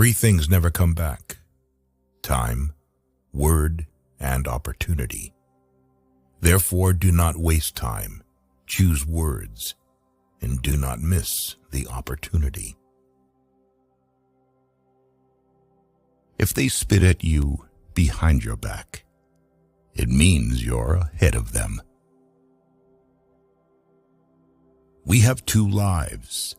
Three things never come back: time, word, and opportunity. Therefore, do not waste time, choose words, and do not miss the opportunity. If they spit at you behind your back, it means you're ahead of them. We have two lives,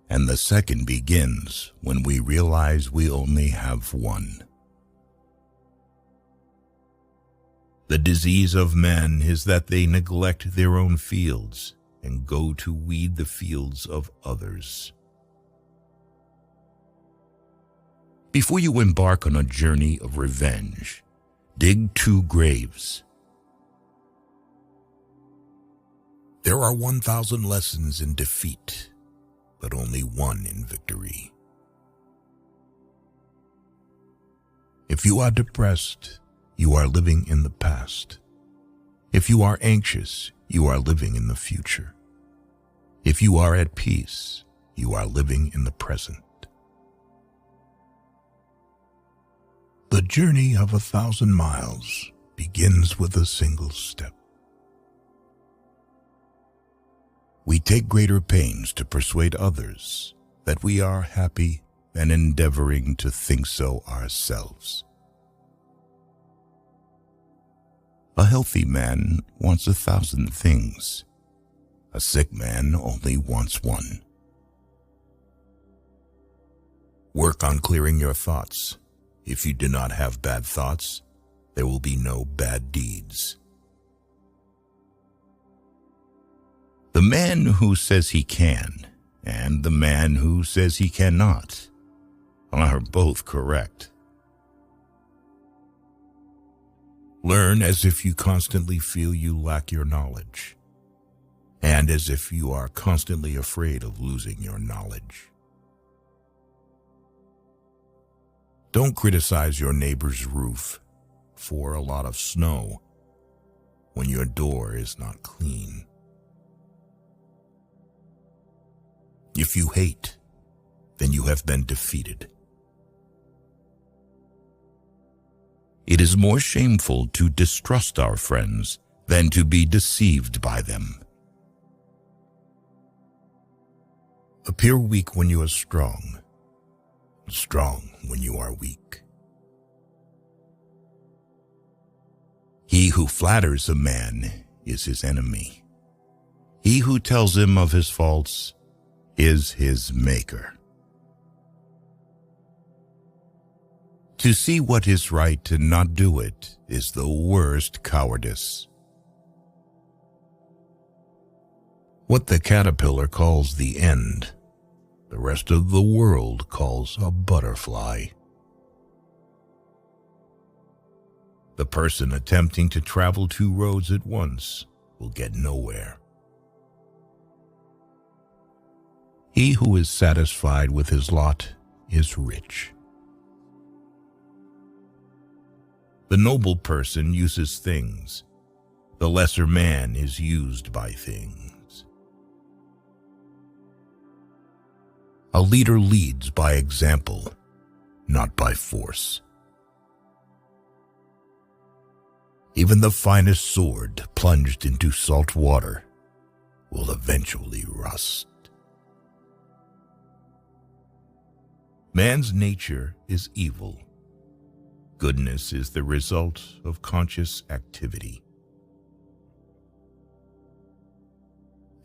and the second begins when we realize we only have one. The disease of men is that they neglect their own fields and go to weed the fields of others. Before you embark on a journey of revenge, dig 2 graves. There are 1,000 lessons in defeat, but only one in victory. If you are depressed, you are living in the past. If you are anxious, you are living in the future. If you are at peace, you are living in the present. The journey of 1,000 miles begins with a single step. We take greater pains to persuade others that we are happy than endeavoring to think so ourselves. A healthy man wants 1,000 things. A sick man only wants one. Work on clearing your thoughts. If you do not have bad thoughts, there will be no bad deeds. The man who says he can and the man who says he cannot are both correct. Learn as if you constantly feel you lack your knowledge, and as if you are constantly afraid of losing your knowledge. Don't criticize your neighbor's roof for a lot of snow when your door is not clean. If you hate, then you have been defeated. It is more shameful to distrust our friends than to be deceived by them. Appear weak when you are strong, strong when you are weak. He who flatters a man is his enemy. He who tells him of his faults is his maker. To see what is right and not do it is the worst cowardice. What the caterpillar calls the end, the rest of the world calls a butterfly. The person attempting to travel 2 roads at once will get nowhere. He who is satisfied with his lot is rich. The noble person uses things. The lesser man is used by things. A leader leads by example, not by force. Even the finest sword plunged into salt water will eventually rust. Man's nature is evil. Goodness is the result of conscious activity.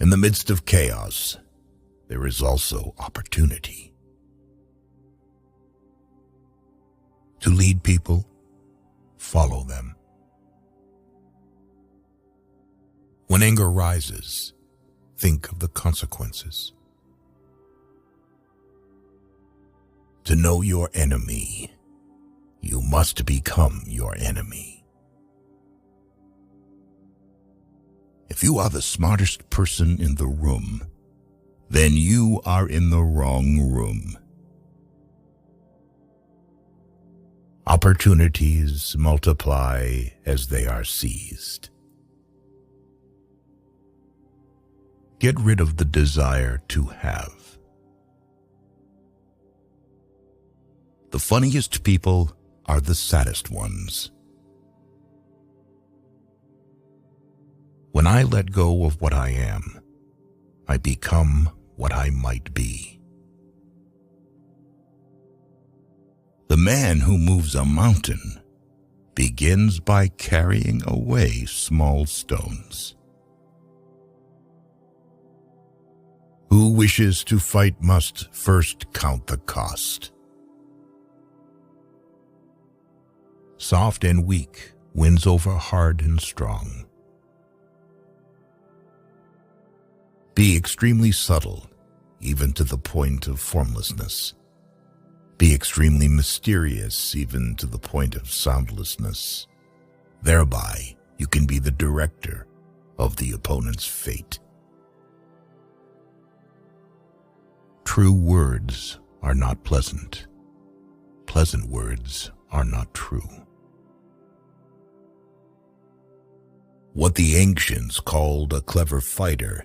In the midst of chaos, there is also opportunity. To lead people, follow them. When anger rises, think of the consequences. To know your enemy, you must become your enemy. If you are the smartest person in the room, then you are in the wrong room. Opportunities multiply as they are seized. Get rid of the desire to have. funniest people are the saddest ones. When I let go of what I am, I become what I might be. The man who moves a mountain begins by carrying away small stones. Who wishes to fight must first count the cost. Soft and weak wins over hard and strong. Be extremely subtle, even to the point of formlessness. Be extremely mysterious, even to the point of soundlessness. Thereby, you can be the director of the opponent's fate. True words are not pleasant. Pleasant words are not true. What the ancients called a clever fighter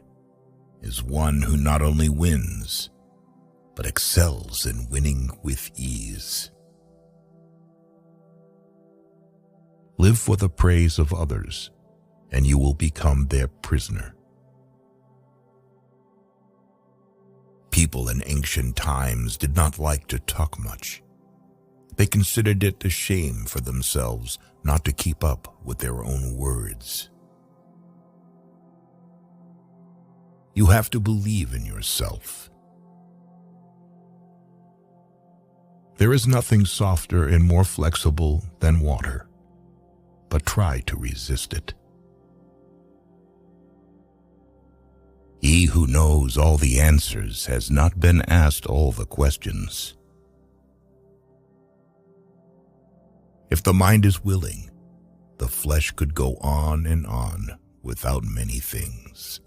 is one who not only wins, but excels in winning with ease. Live for the praise of others, and you will become their prisoner. People in ancient times did not like to talk much. They considered it a shame for themselves not to keep up with their own words. You have to believe in yourself. There is nothing softer and more flexible than water, but try to resist it. He who knows all the answers has not been asked all the questions. If the mind is willing, the flesh could go on and on without many things.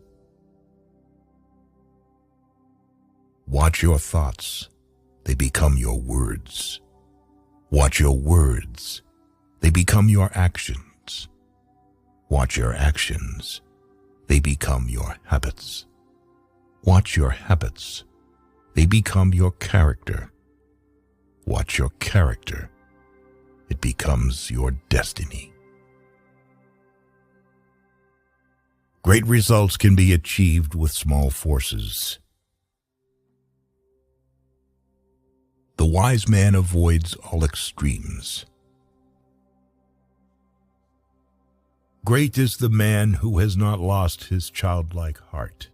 Watch your thoughts, they become your words. Watch your words, they become your actions. Watch your actions, they become your habits. Watch your habits, they become your character. Watch your character, it becomes your destiny. Great results can be achieved with small forces. The wise man avoids all extremes. Great is the man who has not lost his childlike heart.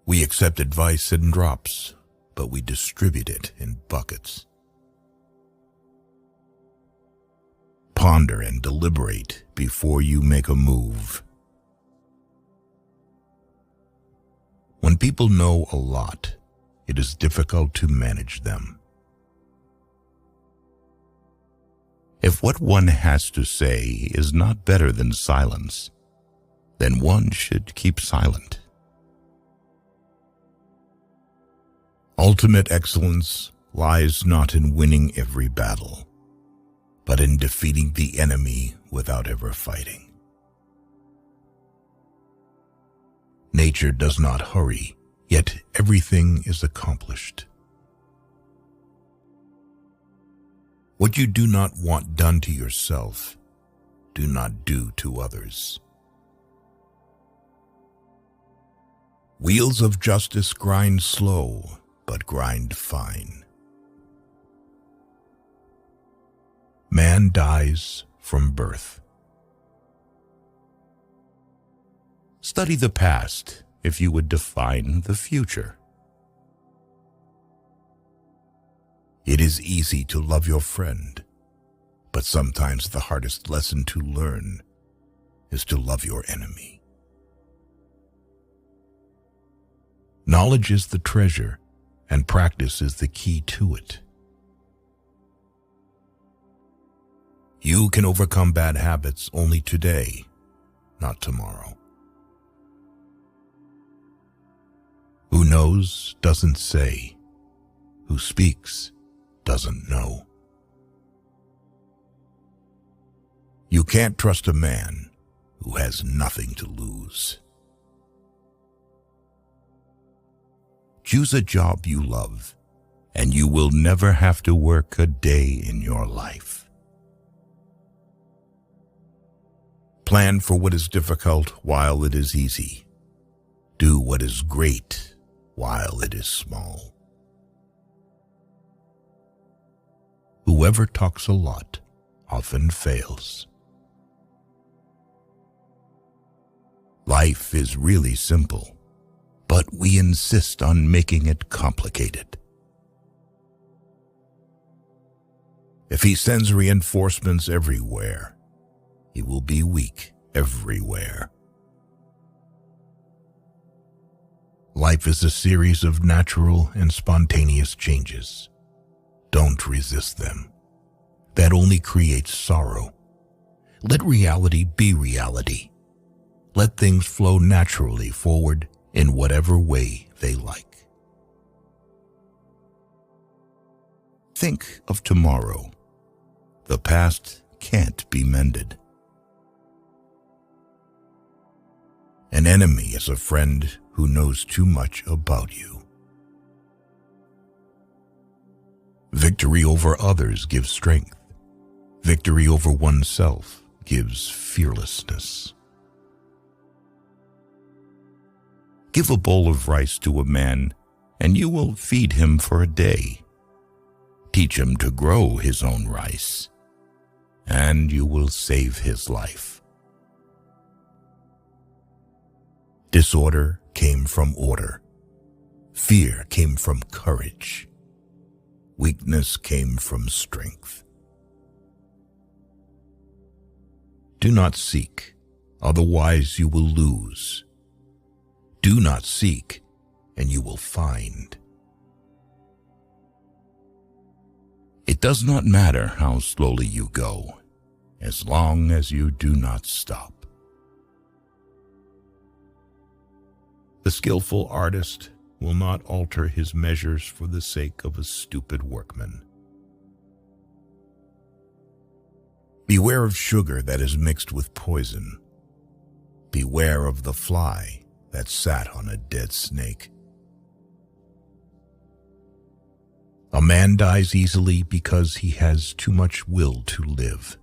We accept advice in drops, but we distribute it in buckets. Ponder and deliberate before you make a move. When people know a lot, it is difficult to manage them. If what one has to say is not better than silence, then one should keep silent. Ultimate excellence lies not in winning every battle, but in defeating the enemy without ever fighting. Nature does not hurry, yet everything is accomplished. What you do not want done to yourself, do not do to others. Wheels of justice grind slow, but grind fine. Man dies from birth. Study the past if you would define the future. It is easy to love your friend, but sometimes the hardest lesson to learn is to love your enemy. Knowledge is the treasure, and practice is the key to it. You can overcome bad habits only today, not tomorrow. Who knows doesn't say. Who speaks doesn't know. You can't trust a man who has nothing to lose. Choose a job you love and you will never have to work a day in your life. Plan for what is difficult while it is easy. Do what is great while it is small. Whoever talks a lot often fails. Life is really simple, but we insist on making it complicated. If he sends reinforcements everywhere, he will be weak everywhere. Life is a series of natural and spontaneous changes. Don't resist them. That only creates sorrow. Let reality be reality. Let things flow naturally forward in whatever way they like. Think of tomorrow. The past can't be mended. An enemy is a friend who knows too much about you. Victory over others gives strength. Victory over oneself gives fearlessness. Give a bowl of rice to a man, and you will feed him for a day. Teach him to grow his own rice, and you will save his life. Disorder came from order. Fear came from courage. Weakness came from strength. Do not seek, otherwise you will lose. Do not seek, and you will find. It does not matter how slowly you go, as long as you do not stop. The skillful artist will not alter his measures for the sake of a stupid workman. Beware of sugar that is mixed with poison. Beware of the fly that sat on a dead snake. A man dies easily because he has too much will to live.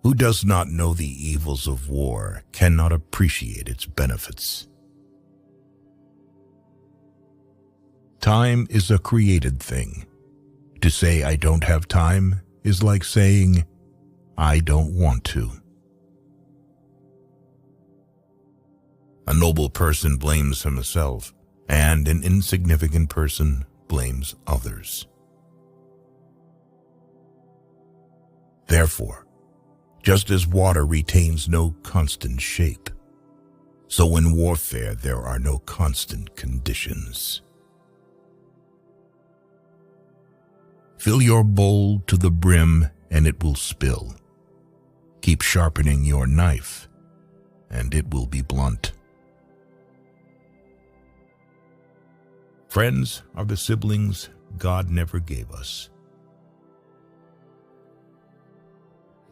Who does not know the evils of war cannot appreciate its benefits. Time is a created thing. To say I don't have time is like saying I don't want to. A noble person blames himself, and an insignificant person blames others. Therefore, just as water retains no constant shape, so in warfare there are no constant conditions. Fill your bowl to the brim and it will spill. Keep sharpening your knife and it will be blunt. Friends are the siblings God never gave us.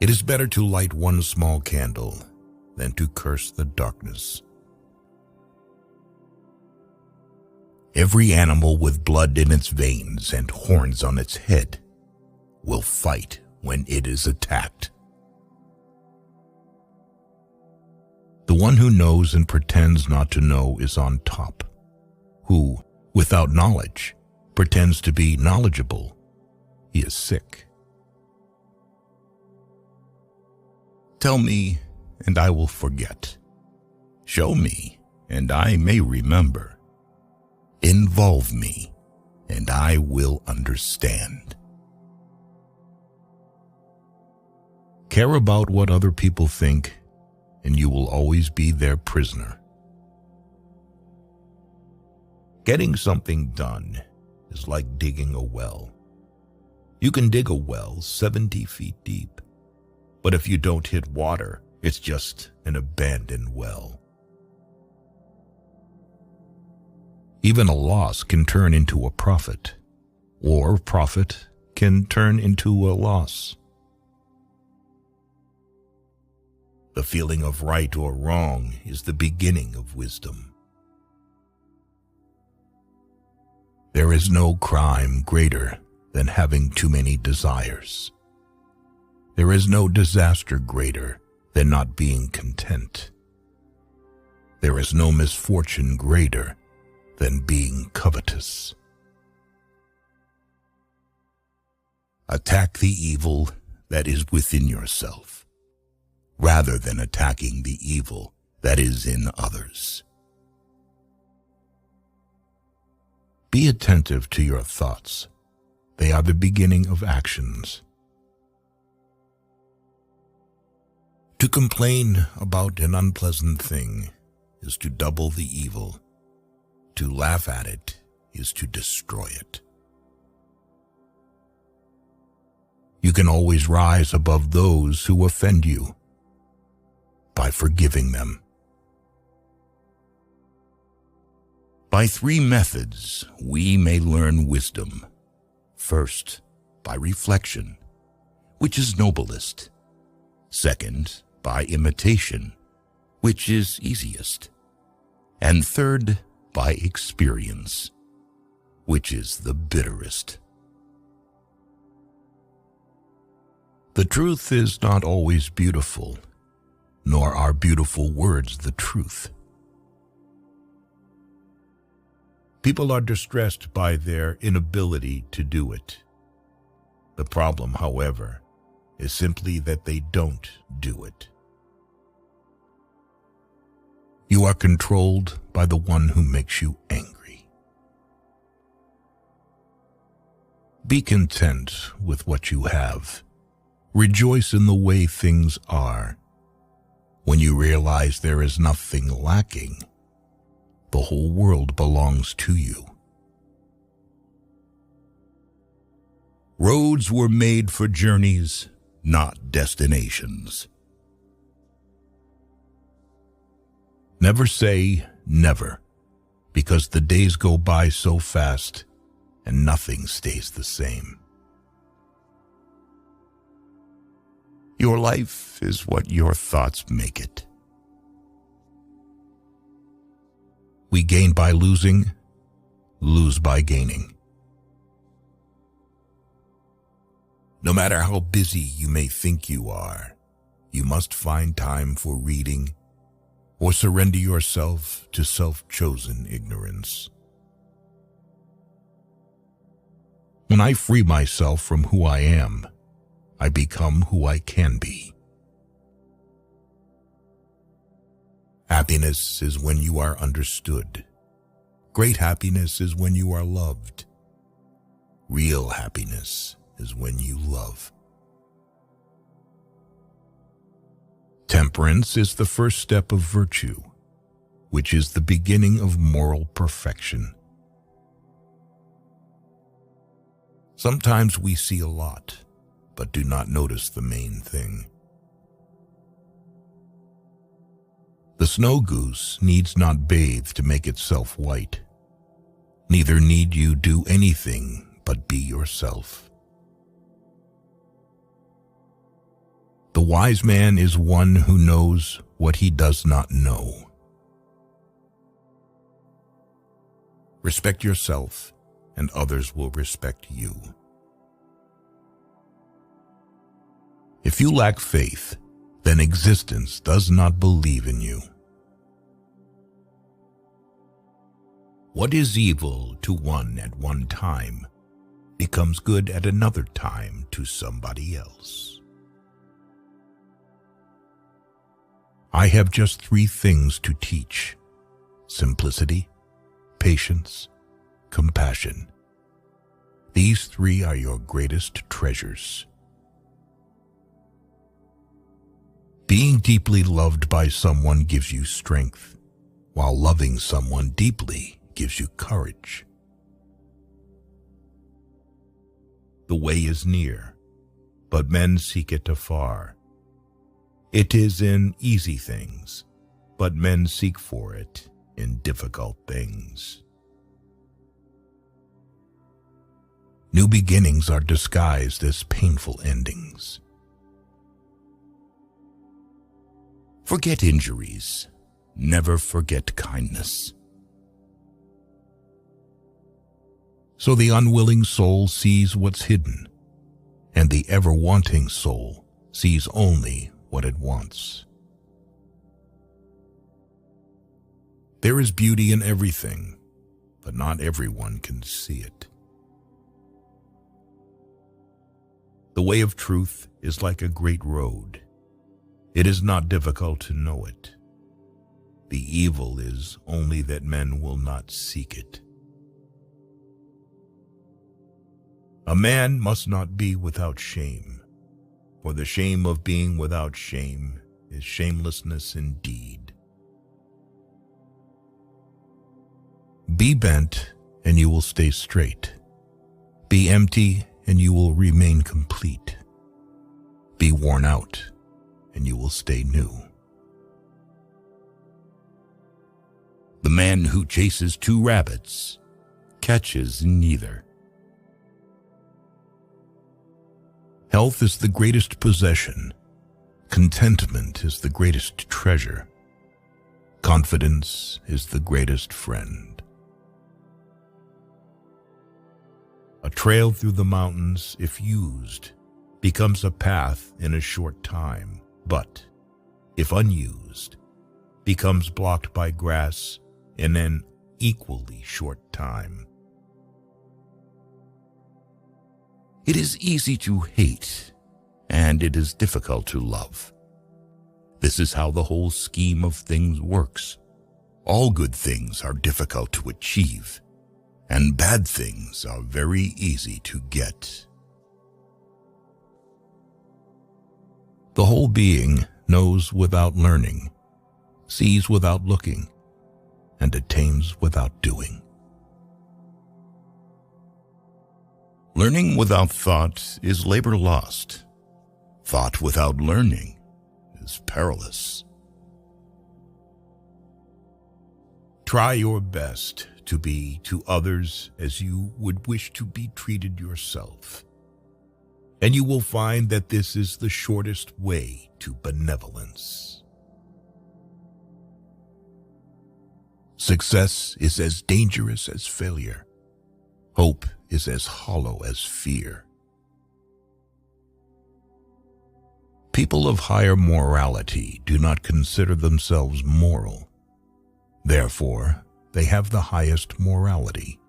It is better to light one small candle than to curse the darkness. Every animal with blood in its veins and horns on its head will fight when it is attacked. The one who knows and pretends not to know is on top. Who, without knowledge, pretends to be knowledgeable, he is sick. Tell me, and I will forget. Show me, and I may remember. Involve me, and I will understand. Care about what other people think, and you will always be their prisoner. Getting something done is like digging a well. You can dig a well 70 feet deep, but if you don't hit water, it's just an abandoned well. Even a loss can turn into a profit, or profit can turn into a loss. The feeling of right or wrong is the beginning of wisdom. There is no crime greater than having too many desires. There is no disaster greater than not being content. There is no misfortune greater than being covetous. Attack the evil that is within yourself, rather than attacking the evil that is in others. Be attentive to your thoughts. They are the beginning of actions. To complain about an unpleasant thing is to double the evil. To laugh at it is to destroy it. You can always rise above those who offend you by forgiving them. By 3 methods, we may learn wisdom. First, by reflection, which is noblest. Second, by imitation, which is easiest. And third, by experience, which is the bitterest. The truth is not always beautiful, nor are beautiful words the truth. People are distressed by their inability to do it. The problem, however, is simply that they don't do it. You are controlled by the one who makes you angry. Be content with what you have. Rejoice in the way things are. When you realize there is nothing lacking, the whole world belongs to you. Roads were made for journeys, not destinations. Never say never, because the days go by so fast and nothing stays the same. Your life is what your thoughts make it. We gain by losing, lose by gaining. No matter how busy you may think you are, you must find time for reading or surrender yourself to self-chosen ignorance. When I free myself from who I am, I become who I can be. Happiness is when you are understood. Great happiness is when you are loved. Real happiness is when you love. Temperance is the first step of virtue, which is the beginning of moral perfection. Sometimes we see a lot, but do not notice the main thing. The snow goose needs not bathe to make itself white. Neither need you do anything but be yourself. The wise man is one who knows what he does not know. Respect yourself, and others will respect you. If you lack faith, then existence does not believe in you. What is evil to one at one time becomes good at another time to somebody else. I have just 3 things to teach: simplicity, patience, compassion. These 3 are your greatest treasures. Being deeply loved by someone gives you strength, while loving someone deeply gives you courage. The way is near, but men seek it afar. It is in easy things, but men seek for it in difficult things. New beginnings are disguised as painful endings. Forget injuries. Never forget kindness. So the unwilling soul sees what's hidden, and the ever-wanting soul sees only what it wants. There is beauty in everything, but not everyone can see it. The way of truth is like a great road. It is not difficult to know it. The evil is only that men will not seek it. A man must not be without shame, for the shame of being without shame is shamelessness indeed. Be bent, and you will stay straight. Be empty, and you will remain complete. Be worn out, and you will stay new. The man who chases 2 rabbits catches neither. Health is the greatest possession. Contentment is the greatest treasure. Confidence is the greatest friend. A trail through the mountains, if used, becomes a path in a short time, but, if unused, becomes blocked by grass in an equally short time. It is easy to hate, and it is difficult to love. This is how the whole scheme of things works. All good things are difficult to achieve, and bad things are very easy to get. The whole being knows without learning, sees without looking, and attains without doing. Learning without thought is labor lost. Thought without learning is perilous. Try your best to be to others as you would wish to be treated yourself, and you will find that this is the shortest way to benevolence. Success is as dangerous as failure. Hope is as hollow as fear. People of higher morality do not consider themselves moral. Therefore, they have the highest morality.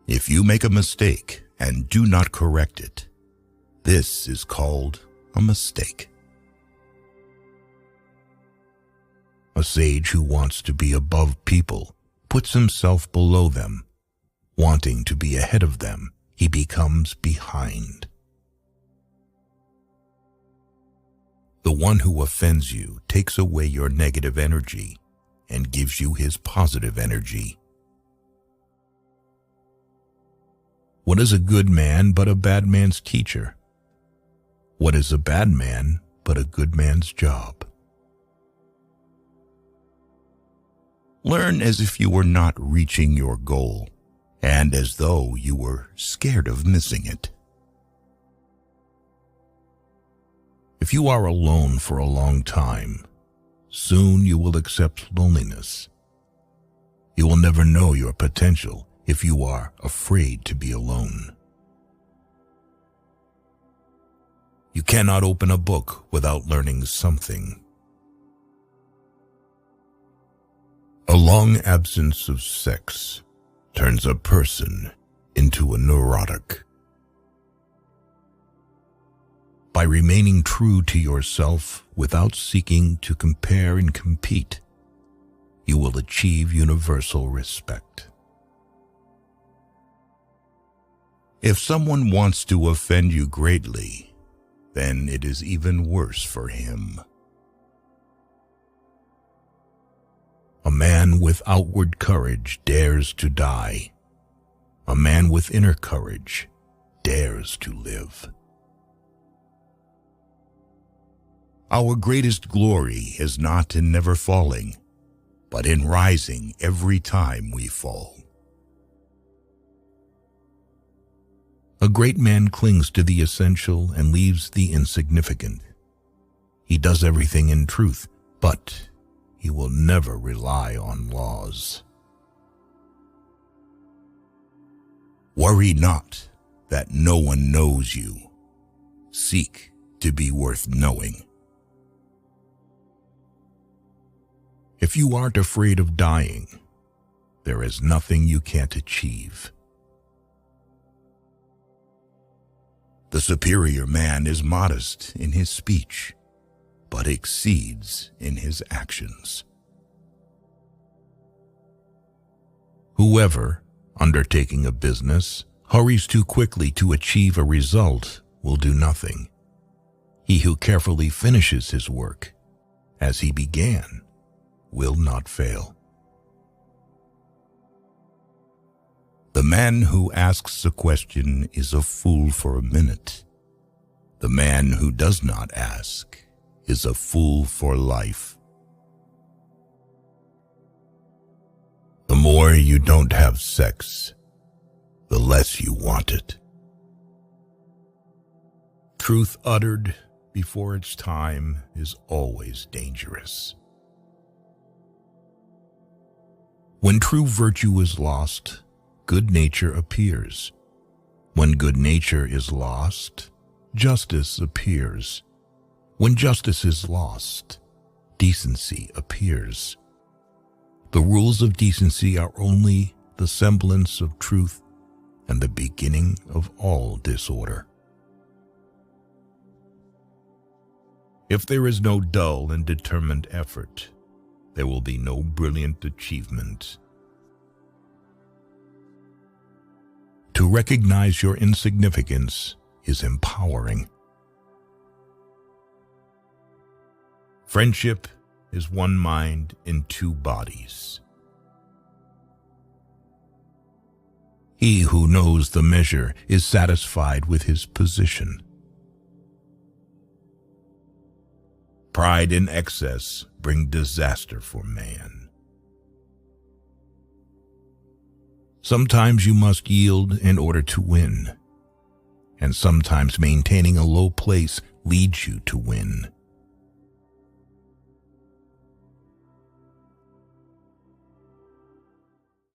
If you make a mistake and do not correct it, this is called a mistake. A sage who wants to be above people puts himself below them. Wanting to be ahead of them, he becomes behind. The one who offends you takes away your negative energy and gives you his positive energy. What is a good man but a bad man's teacher? What is a bad man but a good man's job? Learn as if you were not reaching your goal, and as though you were scared of missing it. If you are alone for a long time, soon you will accept loneliness. You will never know your potential if you are afraid to be alone. You cannot open a book without learning something. A long absence of sex turns a person into a neurotic. By remaining true to yourself without seeking to compare and compete, you will achieve universal respect. If someone wants to offend you greatly, then it is even worse for him. A man with outward courage dares to die. A man with inner courage dares to live. Our greatest glory is not in never falling, but in rising every time we fall. A great man clings to the essential and leaves the insignificant. He does everything in truth, but he will never rely on laws. Worry not that no one knows you. Seek to be worth knowing. If you aren't afraid of dying, there is nothing you can't achieve. The superior man is modest in his speech, but exceeds in his actions. Whoever, undertaking a business, hurries too quickly to achieve a result will do nothing. He who carefully finishes his work, as he began, will not fail. The man who asks a question is a fool for a minute. The man who does not ask is a fool for life. The more you don't have sex, the less you want it. Truth uttered before its time is always dangerous. When true virtue is lost, good nature appears. When good nature is lost, justice appears. When justice is lost, decency appears. The rules of decency are only the semblance of truth and the beginning of all disorder. If there is no dull and determined effort, there will be no brilliant achievement. To recognize your insignificance is empowering. Friendship is one mind in two bodies. He who knows the measure is satisfied with his position. Pride and excess bring disaster for man. Sometimes you must yield in order to win, and sometimes maintaining a low place leads you to win.